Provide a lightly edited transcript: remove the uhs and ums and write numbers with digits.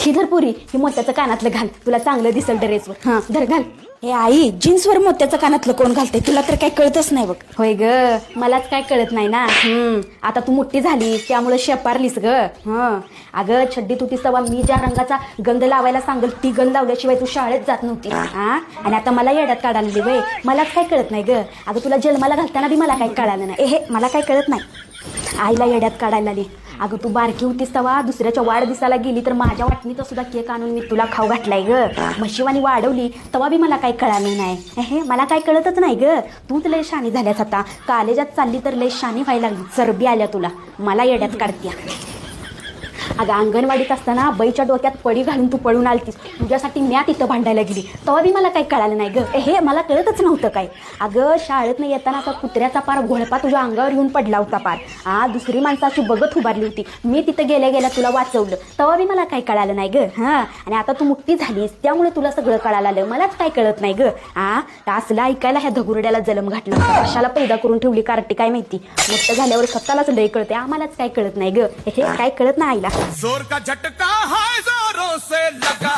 ही धर पुरी, ही मोत्याचं कानातलं घाल, तुला चांगलं दिसल ड्रेसवर. हा धर घाल. हे आई, जीन्सवर मोत्याचं कानातलं कोण घालते? तुला तर काही कळतच नाही बघ. होय ग, मलाच काय कळत नाही ना. आता तू मोठी झाली त्यामुळे शेपारलीस ग. अगं छड्डीत होतीस तेव्हा मी ज्या रंगाचा गंध लावायला सांगल ती गंध लावल्याशिवाय तू शाळेत जात नव्हती. आणि आता मला येड्यात काढायला वय, मलाच काय कळत नाही ग. अगं तुला जन्माला घालताना बी मला काही कळालं नाही. हे मला काय कळत नाही. आईला येड्यात काढायला आली. अगं तू बारकी होतीस तेव्हा दुसऱ्याच्या वाढदिवसाला गेली तर माझ्या वाटणीचा सुद्धा केक आणून मी तुला खाऊ घातलाय ग. म्हशीवानी वाढवली तेव्हा बी मला काही कळालं नाही. हे मला काय कळतच नाही ग. तूच लय शानी झाल्यास आता. कॉलेजात चालली तर लय शानी व्हायला लागली. चरबी आल्या तुला, मला येड्यात काढत्या. अगं अंगणवाडीत असताना बाईच्या डोक्यात पडी घालून तू पळून आलतीस. तुझ्यासाठी म्या तिथं भांडायला गेली तेव्हा बी मला काही कळालं नाही ग. हे मला कळतच नव्हतं काय. अगं शाळेत नाही येताना असा कुत्र्याचा पार घोळपा तुझ्या अंगावर येऊन पडला होता पार. दुसरी माणसाची बघत उभारली होती. मी तिथं गेल्या गेल्या तुला वाचवलं तेव्हा बी मला काही कळालं नाही ग. आणि आता तू मुक्ती झालीस त्यामुळे तुला सगळं कळायला आलं. मलाच काय कळत नाही ग. असलं ऐकायला ह्या धगुरड्याला जन्म घातलं. कशाला पैदा करून ठेवली कार्टी काय माहिती. मोठं झाल्यावर स्वतःलाच लय कळते, आम्हालाच काय कळत नाही ग. हे काय कळत नाही आईला. जोर का झटका है जोरों से लगा